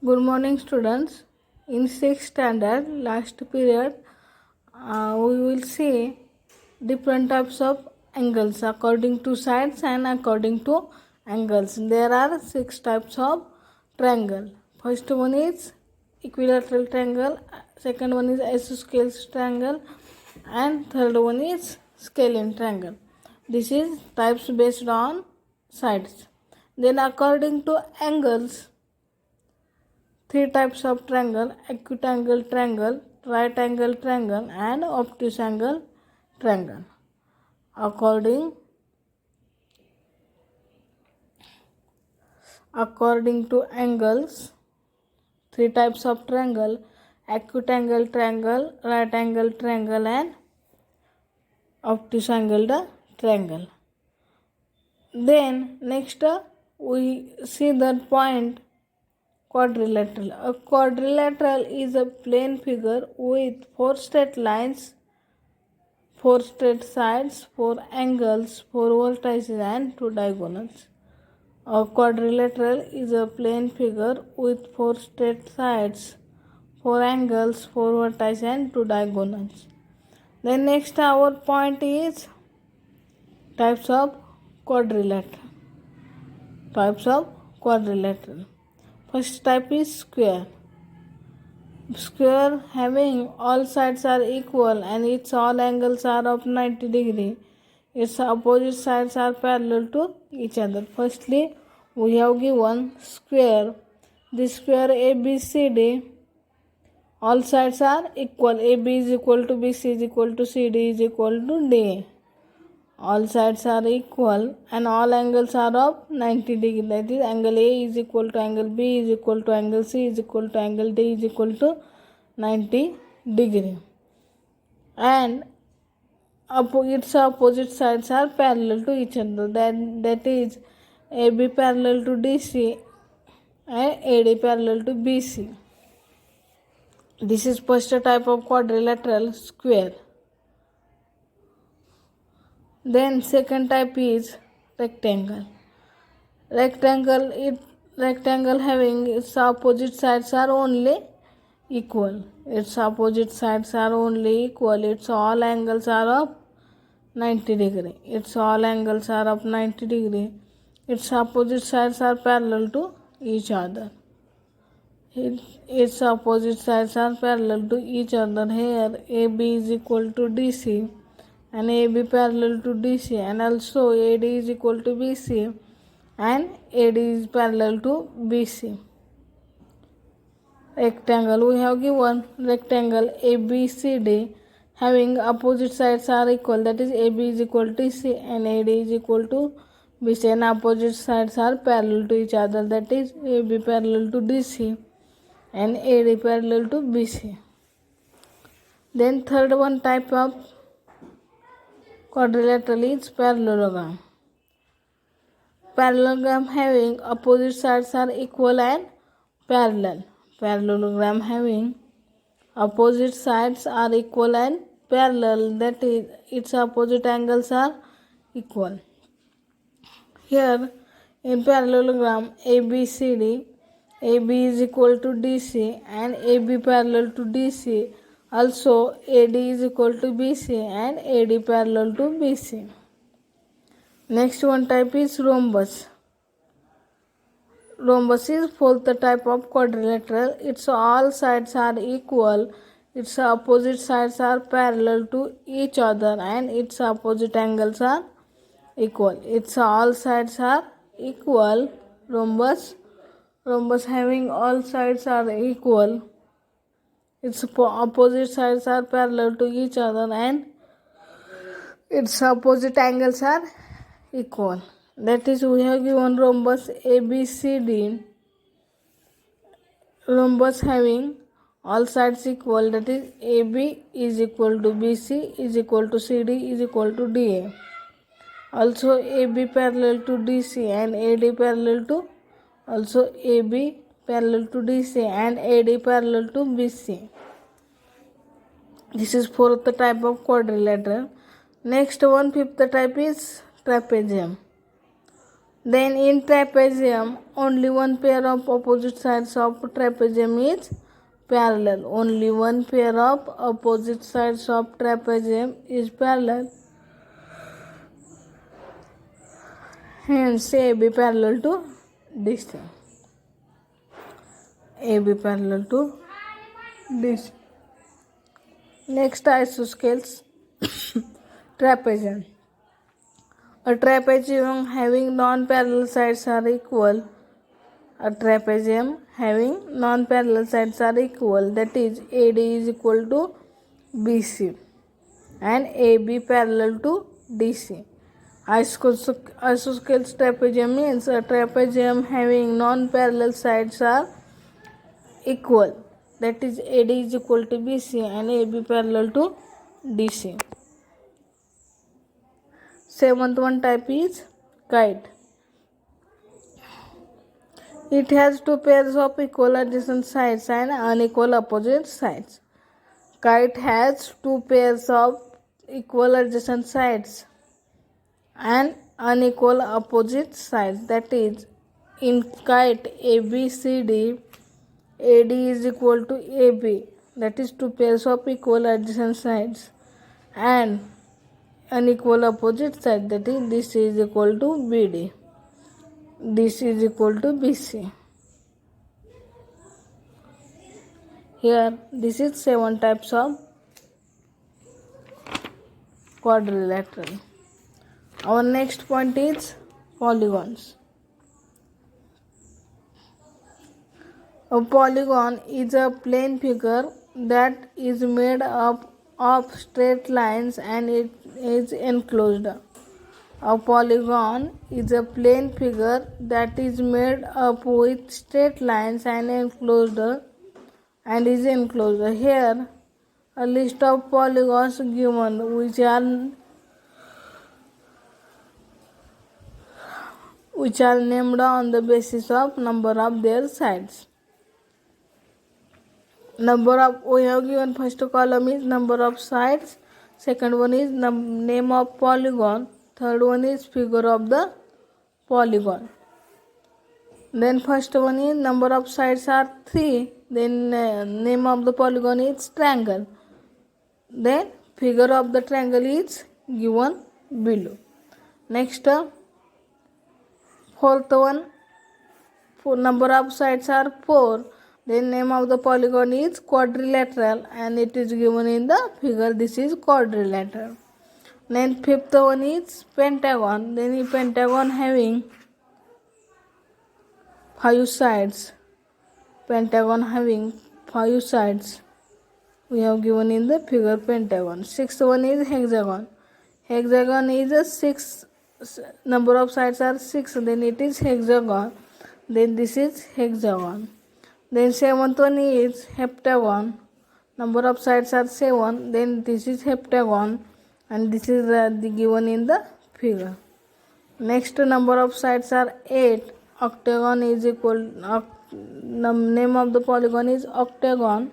Good morning, students. In sixth standard, last period, we will see different types of angles according to sides and according to angles. There are six types of triangle. First one is equilateral triangle, second one is isosceles triangle, and third one is scalene triangle. This is types based on sides. Then according to angles, three types of triangle: acute angle triangle, right angle triangle, and obtuse angle triangle. According to angles, three types of triangle: acute angle triangle, right angle triangle, and obtuse angle triangle. Then next we see the point quadrilateral. A quadrilateral is a plane figure with four straight lines, four straight sides, four angles, four vertices, and two diagonals. A quadrilateral is a plane figure with four straight sides, four angles, four vertices, and two diagonals. Then next our point is types of quadrilateral. Types of quadrilateral. First type is square. Square having all sides are equal and its all angles are of 90 degree. Its opposite sides are parallel to each other. Firstly, we have given square. This square ABCD, all sides are equal. AB is equal to BC is equal to CD is equal to D. All sides are equal and all angles are of 90 degree. That is, angle A is equal to angle B is equal to angle C is equal to angle D is equal to 90 degree. And its opposite sides are parallel to each other. That is, AB parallel to DC and AD parallel to BC. This is first type of quadrilateral, square. Then second type is rectangle. Rectangle having its opposite sides are only equal. Its opposite sides are only equal. Its all angles are of 90 degree. Its all angles are of 90 degree. Its opposite sides are parallel to each other. Its opposite sides are parallel to each other. Here AB is equal to DC and AB parallel to DC, and also AD is equal to BC and AD is parallel to BC. Rectangle, we have given rectangle ABCD having opposite sides are equal, that is AB is equal to DC and AD is equal to BC, and opposite sides are parallel to each other, that is AB parallel to DC and AD parallel to BC. Then third one type of quadrilateral is parallelogram. Parallelogram having opposite sides are equal and parallel. Parallelogram having opposite sides are equal and parallel, that is, its opposite angles are equal. Here in parallelogram ABCD, AB is equal to DC and AB parallel to DC. Also AD is equal to BC and AD parallel to BC. Next one type is rhombus. Rhombus is fourth type of quadrilateral. Its all sides are equal. Its opposite sides are parallel to each other and its opposite angles are equal. Its all sides are equal. Rhombus having all sides are equal. Its opposite sides are parallel to each other and its opposite angles are equal. That is, we have given rhombus ABCD. Rhombus having all sides equal, that is AB is equal to BC is equal to CD is equal to DA. Also AB parallel to DC and AD parallel to AB parallel to DC and AD parallel to BC. This is fourth type of quadrilateral. Next one, fifth type is trapezium. Then in trapezium, only one pair of opposite sides of trapezium is parallel. Only one pair of opposite sides of trapezium is parallel. Hence AB parallel to DC. AB parallel to DC. Next isosceles trapezium. A trapezium having non-parallel sides are equal. A trapezium having non-parallel sides are equal. That is, AD is equal to BC and AB parallel to DC. Isosceles trapezium means a trapezium having non-parallel sides are equal. That is, AD is equal to BC and AB parallel to DC. Seventh one type is kite. It has two pairs of equal adjacent sides and unequal opposite sides. Kite has two pairs of equal adjacent sides and unequal opposite sides. That is, in kite ABCD, AD is equal to AB. That is, two pairs of equal adjacent sides and unequal opposite side. That is, this is equal to BD. This is equal to BC. Here, this is 7 types of quadrilateral. Our next point is polygons. A polygon is a plane figure that is made up of straight lines and it is enclosed. A polygon is a plane figure that is made up with straight lines and is enclosed. Here, a list of polygons given which are named on the basis of number of their sides. We have given first column is number of sides, second one is name of polygon, third one is figure of the polygon. Then first one is number of sides are 3, then name of the polygon is triangle. Then figure of the triangle is given below. Next, fourth one, number of sides are 4. Then name of the polygon is quadrilateral and it is given in the figure. This is quadrilateral. Then fifth one is pentagon. Then a pentagon having 5 sides. Pentagon having 5 sides. We have given in the figure pentagon. Sixth one is hexagon. Hexagon is a 6. Number of sides are 6. Then it is hexagon. Then this is hexagon. Then seventh one is heptagon. Number of sides are 7. Then this is heptagon and this is given in the figure. Next number of sides are 8. Octagon is equal. Name of the polygon is octagon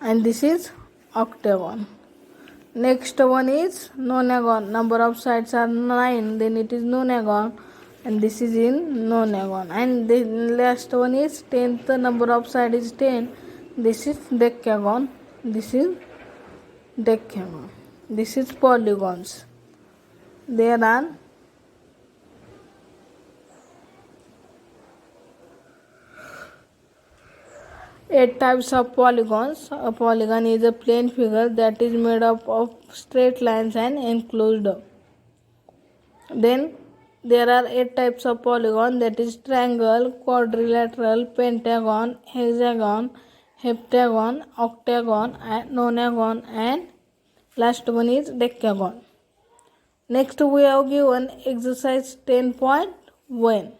and this is octagon. Next one is nonagon. Number of sides are 9. Then it is nonagon. And this is in nonagon. And the last one is 10th number of side is 10. This is decagon. This is decagon. This is polygons. There are 8 types of polygons. A polygon is a plane figure that is made up of straight lines and enclosed. Then there are 8 types of polygon, that is triangle, quadrilateral, pentagon, hexagon, heptagon, octagon, nonagon, and last one is decagon. Next we have given exercise 10.1.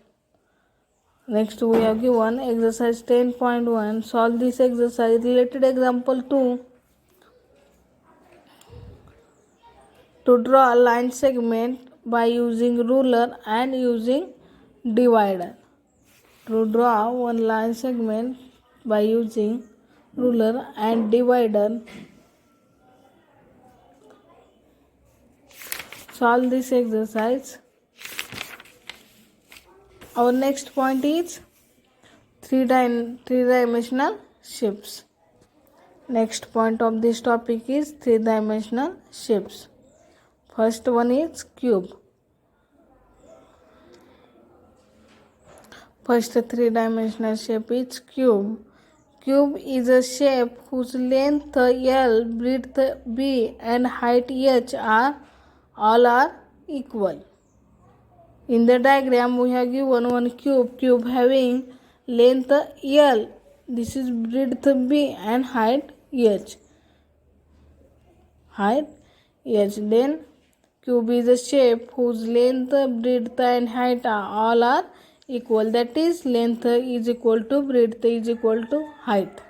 Next we have given exercise 10.1. Solve this exercise. Related example 2. To draw a line segment by using ruler and using divider. To draw one line segment by using ruler and divider. solve this exercise. Our next point is three-dimensional shapes. Next point of this topic is three-dimensional shapes. First one is cube. First three-dimensional shape is cube. Cube is a shape whose length L, breadth B and height H are equal. In the diagram we have given one cube having length L, this is breadth B and height H. Then cube is a shape whose length, breadth and height are equal, that is length is equal to breadth is equal to height.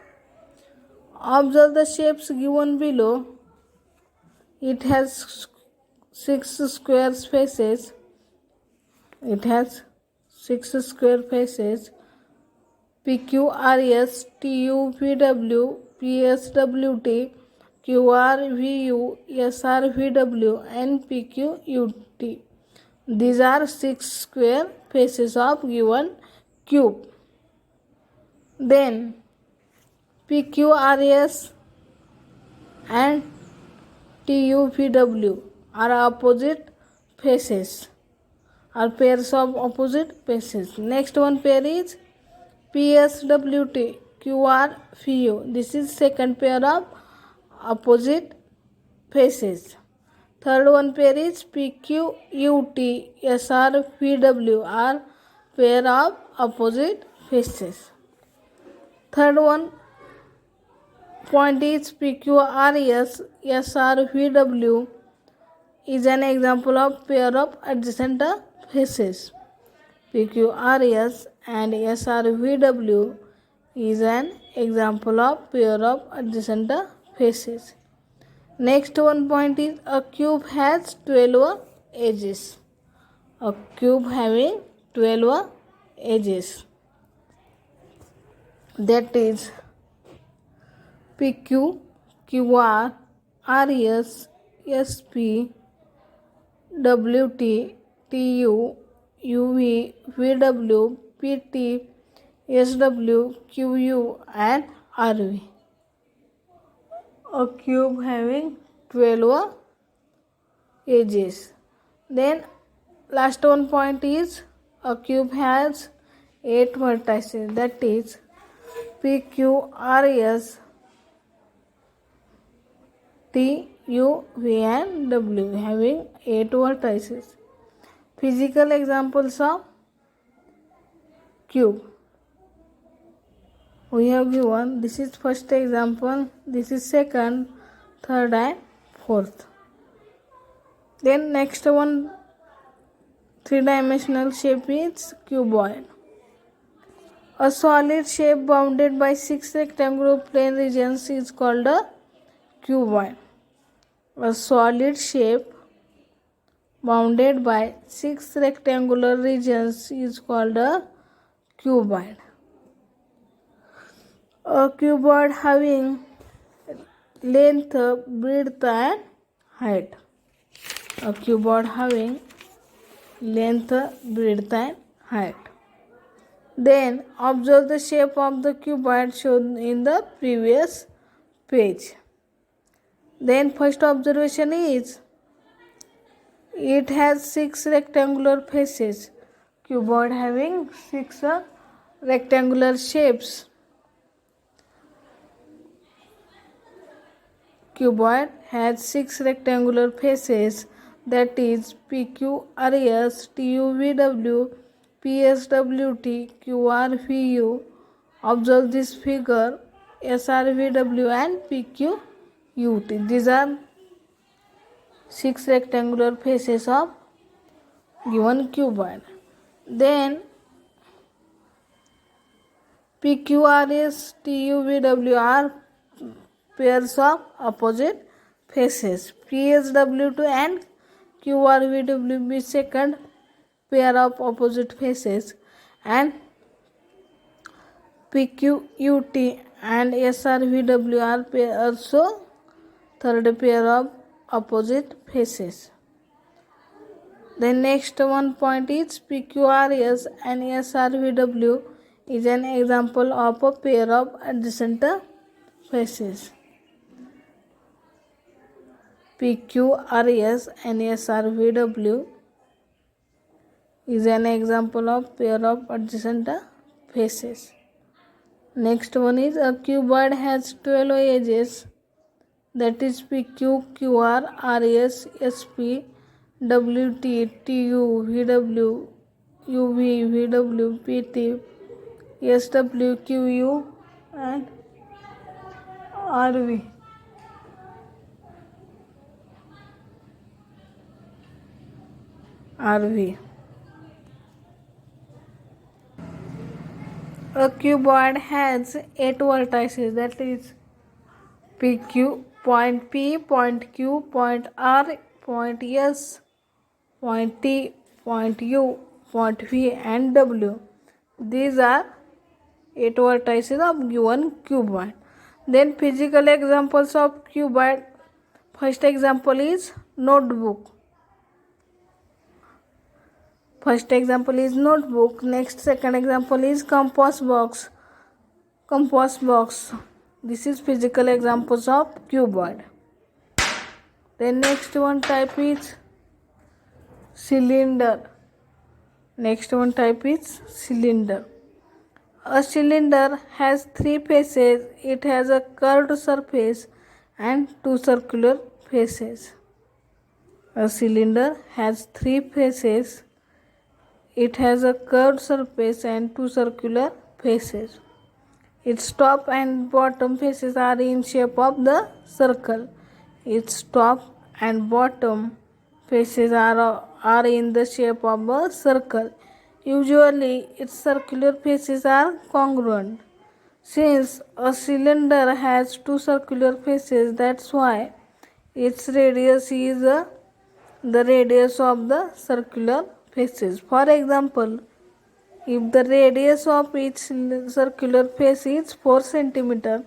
Observe the shapes given below. It has 6 square faces. PQRS, TUVW, PSWT, QRVU, SRVW and PQUT. These are 6 square faces of given cube. Then PQRS and TUVW are opposite faces, are pairs of opposite faces. Next one pair is PSWT, QRVU. This is second pair of opposite faces. Third one pair is PQUT, SRVW are pair of opposite faces. Third one point is PQRS, SRVW is an example of pair of adjacent faces. PQRS and SRVW is an example of pair of adjacent faces. Next one point is a cube has 12 edges. A cube having 12 edges. That is PQ, QR, RS, SP, WT, TU, UV, VW, PT, SW, QU and RV. A cube having 12 edges. Then last one point is a cube has 8 vertices, that is PQRS, T, U, V and W having 8 vertices. Physical examples of cube. We have given, this is first example, this is second, third and fourth. Then next one three-dimensional shape is cuboid. A solid shape bounded by 6 rectangular plane regions is called a cuboid. A solid shape bounded by 6 rectangular regions is called a cuboid. A cuboid having length, breadth and height. A cuboid having length, breadth and height. Then observe the shape of the cuboid shown in the previous page. Then first observation is it has 6 rectangular faces. Cuboid having 6 rectangular shapes. Cuboid has 6 rectangular faces, that is PQRS, TUVW, PSWT, QRVU. Observe this figure, SRVW and PQUT. These are 6 rectangular faces of given cuboid. Then PQRS, TUVW are pairs of opposite faces. PSWT and QRVW be second pair of opposite faces, and PQUT and SRVW are also third pair of opposite faces. Then next one point is PQRS and SRVW is an example of a pair of adjacent faces. PQRS and SRVW is an example of pair of adjacent faces. Next one is a cuboid has 12 edges, that is PQ, QR, RS, SP, WT, TU, VW, UV, VW, PT, SW, QU and RV. A cuboid has 8 vertices, that is PQ, point P, point Q, point R, point S, point T, point U, point V and W. These are 8 vertices of given cuboid. Then physical examples of cuboid. First example is notebook. Next, second example is compass box. This is physical examples of cuboid. Then next one type is cylinder. A cylinder has 3 faces. It has a curved surface and 2 circular faces. A cylinder has 3 faces. It has a curved surface and 2 circular faces. Its top and bottom faces are in shape of the circle. Its top and bottom faces are in the shape of a circle. Usually, its circular faces are congruent. Since a cylinder has 2 circular faces, that's why its radius is the radius of the circular faces. For example, if the radius of each circular face is 4 cm,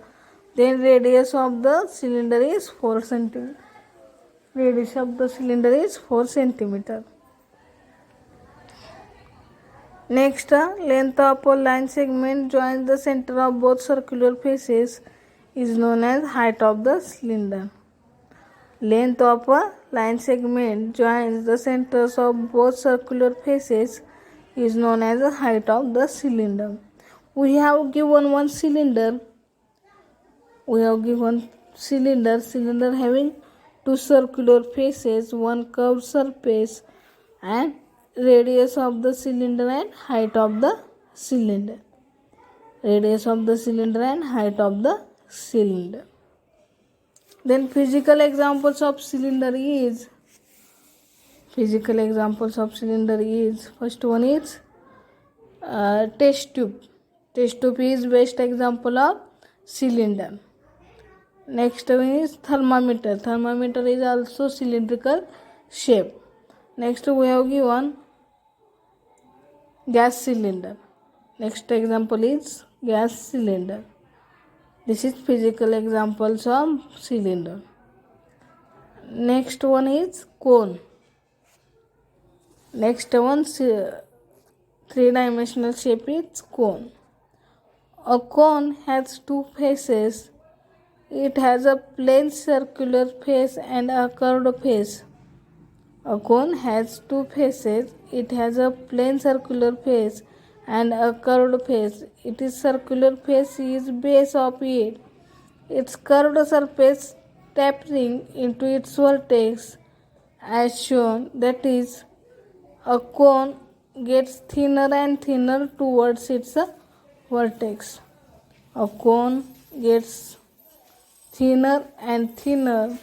then radius of the cylinder is 4 cm. Next, length of a line segment joins the center of both circular faces is known as height of the cylinder. Length of a line segment joins the centers of both circular faces is known as the height of the cylinder. We have given one cylinder. Cylinder having 2 circular faces, 1 curved surface, and radius of the cylinder and height of the cylinder. Then physical examples of cylinder is first one is test tube. Test tube is best example of cylinder. Next one is thermometer. Thermometer is also cylindrical shape. Next we have given gas cylinder. Next example is gas cylinder. This is physical examples of cylinder. Next one is cone. Next one, 3-dimensional shape is cone. A cone has 2 faces. It has a plain circular face and a curved face. A cone has 2 faces. It has a plain circular face and a curved face. Its circular face is base of it. Its curved surface tapering into its vertex as shown, that is, a cone gets thinner and thinner towards its vertex. A cone gets thinner and thinner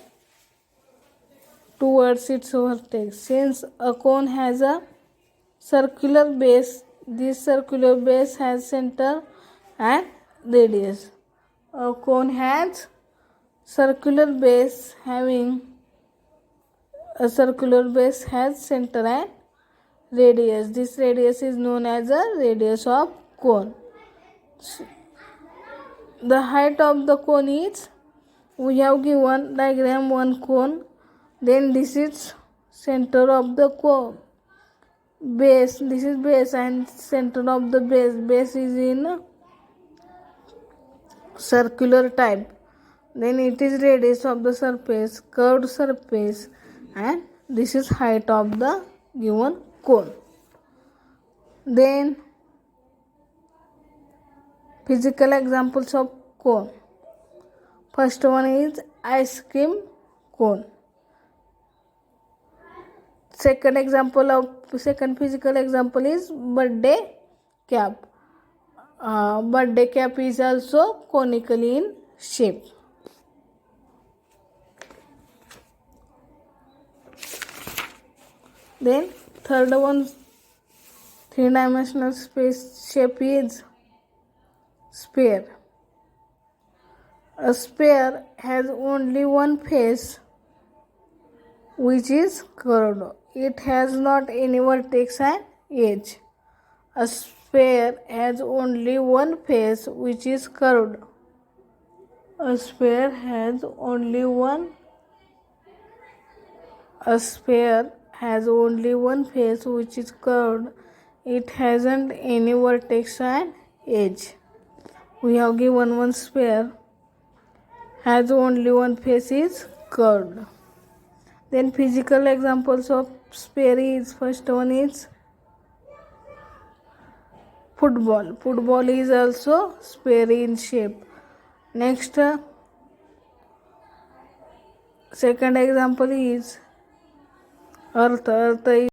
towards its vertex. Since a cone has a circular base, this circular base has center and radius. A cone has circular base having a circular base has center and radius. This radius is known as a radius of cone. The height of the cone is, we have given diagram one cone, then this is center of the cone. base, this is base and center of the base is in circular type. Then it is radius of the surface, curved surface, and this is height of the given cone. Then physical examples of cone. First one is ice cream cone. Second physical example is birthday cap. Birthday cap is also conically in shape. Then third one, three-dimensional space shape is sphere. A sphere has only one face, which is curved. It has not any vertex and edge. A sphere has only one face, which is curved. A sphere has only one face, which is curved. It hasn't any vertex and edge. We have given one sphere has only one face is curved. Then physical examples of sphere is, first one is football. Football is also sphere in shape. Next, second example is earth. Earth is